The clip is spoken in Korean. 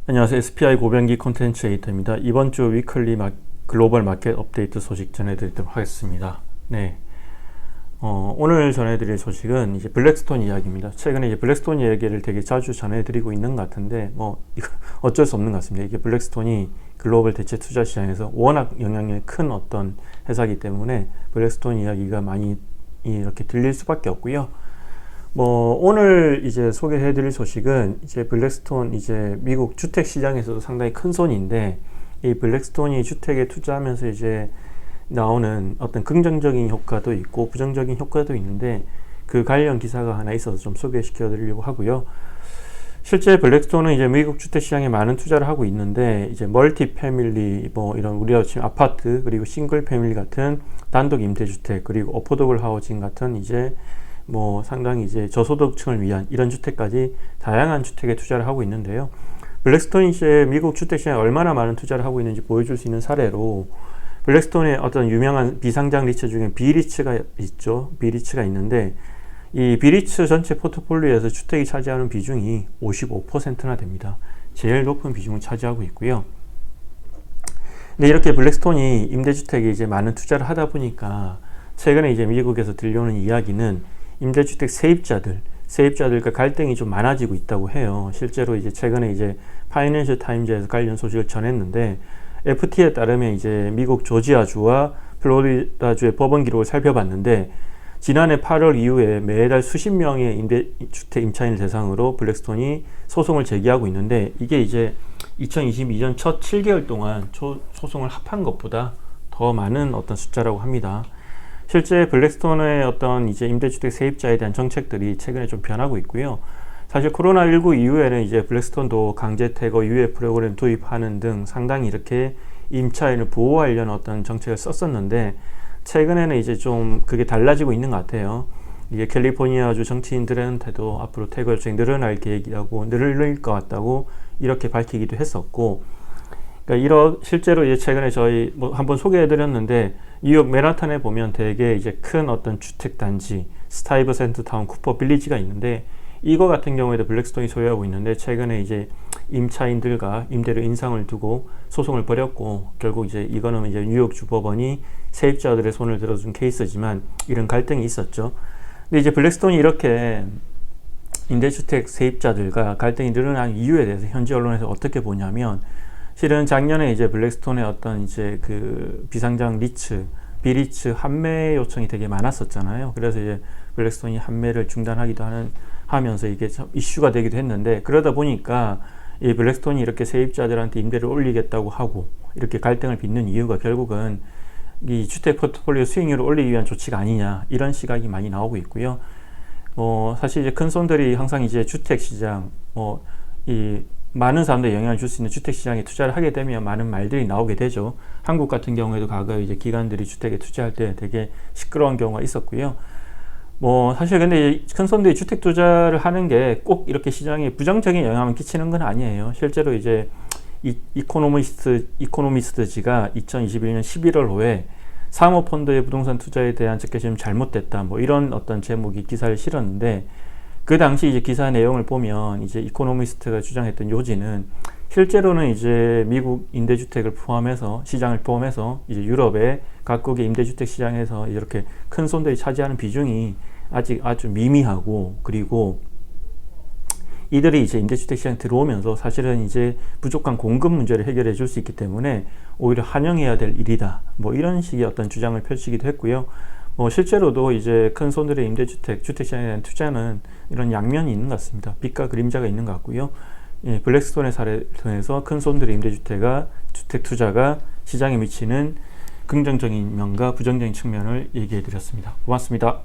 안녕하세요. SPI 고병기 콘텐츠 에이터입니다. 이번 주 위클리 글로벌 마켓 업데이트 소식 전해드리도록 하겠습니다. 네. 오늘 전해드릴 소식은 이제 블랙스톤 이야기입니다. 최근에 이제 블랙스톤 이야기를 되게 자주 전해드리고 있는 것 같은데, 이거 어쩔 수 없는 것 같습니다. 이게 블랙스톤이 글로벌 대체 투자 시장에서 워낙 영향력이 큰 어떤 회사이기 때문에 블랙스톤 이야기가 많이 이렇게 들릴 수밖에 없고요. 오늘 이제 소개해드릴 소식은 이제 블랙스톤 이제 미국 주택 시장에서도 상당히 큰 손인데, 이 블랙스톤이 주택에 투자하면서 이제 나오는 어떤 긍정적인 효과도 있고 부정적인 효과도 있는데, 그 관련 기사가 하나 있어서 좀 소개시켜 드리려고 하고요. 실제 블랙스톤은 이제 미국 주택 시장에 많은 투자를 하고 있는데, 이제 멀티 패밀리 이런 우리가 지금 아파트, 그리고 싱글 패밀리 같은 단독 임대주택, 그리고 어포더블 하우징 같은 이제 상당히 이제 저소득층을 위한 이런 주택까지 다양한 주택에 투자를 하고 있는데요. 블랙스톤이 이제 미국 주택 시장에 얼마나 많은 투자를 하고 있는지 보여줄 수 있는 사례로, 블랙스톤의 어떤 유명한 비상장 리츠 중에 비리츠가 있죠. 비리츠가 있는데, 이 비리츠 전체 포트폴리오에서 주택이 차지하는 비중이 55%나 됩니다. 제일 높은 비중을 차지하고 있고요. 근데 이렇게 블랙스톤이 임대주택에 이제 많은 투자를 하다 보니까 최근에 이제 미국에서 들려오는 이야기는 임대주택 세입자들과 갈등이 좀 많아지고 있다고 해요. 실제로 이제 최근에 이제 파이낸셜 타임즈에서 관련 소식을 전했는데, FT에 따르면 이제 미국 조지아주와 플로리다주의 법원 기록을 살펴봤는데, 지난해 8월 이후에 매달 수십 명의 임대주택 임차인을 대상으로 블랙스톤이 소송을 제기하고 있는데, 이게 이제 2022년 첫 7개월 동안 소송을 합한 것보다 더 많은 어떤 숫자라고 합니다. 실제 블랙스톤의 어떤 이제 임대주택 세입자에 대한 정책들이 최근에 좀 변하고 있고요. 사실 코로나19 이후에는 이제 블랙스톤도 강제 퇴거 유예 프로그램 도입하는 등 상당히 이렇게 임차인을 보호하려는 어떤 정책을 썼었는데, 최근에는 이제 좀 그게 달라지고 있는 것 같아요. 이게 캘리포니아주 정치인들한테도 앞으로 퇴거 요청이 늘어날 계획이라고, 늘릴 것 같다고 이렇게 밝히기도 했었고, 그러니까 실제로 이제 최근에 저희 한번 소개해드렸는데, 뉴욕 맨하탄에 보면 되게 이제 큰 어떤 주택 단지 스타이버센터 타운 쿠퍼 빌리지가 있는데, 이거 같은 경우에도 블랙스톤이 소유하고 있는데, 최근에 이제 임차인들과 임대료 인상을 두고 소송을 벌였고, 결국 이제 이거는 이제 뉴욕 주법원이 세입자들의 손을 들어준 케이스지만 이런 갈등이 있었죠. 근데 이제 블랙스톤이 이렇게 임대주택 세입자들과 갈등이 늘어난 이유에 대해서 현지 언론에서 어떻게 보냐면, 실은 작년에 이제 블랙스톤의 어떤 이제 그 비상장 비리츠 환매 요청이 되게 많았었잖아요. 그래서 이제 블랙스톤이 환매를 중단하기도 하면서 이게 참 이슈가 되기도 했는데, 그러다 보니까 이 블랙스톤이 이렇게 세입자들한테 임대를 올리겠다고 하고 이렇게 갈등을 빚는 이유가 결국은 이 주택 포트폴리오 수익률을 올리기 위한 조치가 아니냐, 이런 시각이 많이 나오고 있고요. 사실 이제 큰 손들이 항상 이제 주택 시장, 이 많은 사람들이 영향을 줄 수 있는 주택 시장에 투자를 하게 되면 많은 말들이 나오게 되죠. 한국 같은 경우에도 과거에 이제 기관들이 주택에 투자할 때 되게 시끄러운 경우가 있었고요. 사실 근데 큰 손들이 주택 투자를 하는 게 꼭 이렇게 시장에 부정적인 영향을 끼치는 건 아니에요. 실제로 이제 이코노미스트지가 2021년 11월 호에 사모펀드의 부동산 투자에 대한 적개심이 잘못됐다, 이런 어떤 제목의 기사를 실었는데, 그 당시 이제 기사 내용을 보면 이제 이코노미스트가 주장했던 요지는, 실제로는 이제 미국 임대주택을 포함해서 시장을 포함해서 이제 유럽의 각국의 임대주택 시장에서 이렇게 큰 손들이 차지하는 비중이 아직 아주 미미하고, 그리고 이들이 이제 임대주택 시장에 들어오면서 사실은 이제 부족한 공급 문제를 해결해 줄 수 있기 때문에 오히려 환영해야 될 일이다, 이런 식의 어떤 주장을 펼치기도 했고요. 실제로도 이제 큰 손들의 주택 시장에 대한 투자는 이런 양면이 있는 것 같습니다. 빛과 그림자가 있는 것 같고요. 블랙스톤의 사례를 통해서 큰 손들의 주택 투자가 시장에 미치는 긍정적인 면과 부정적인 측면을 얘기해 드렸습니다. 고맙습니다.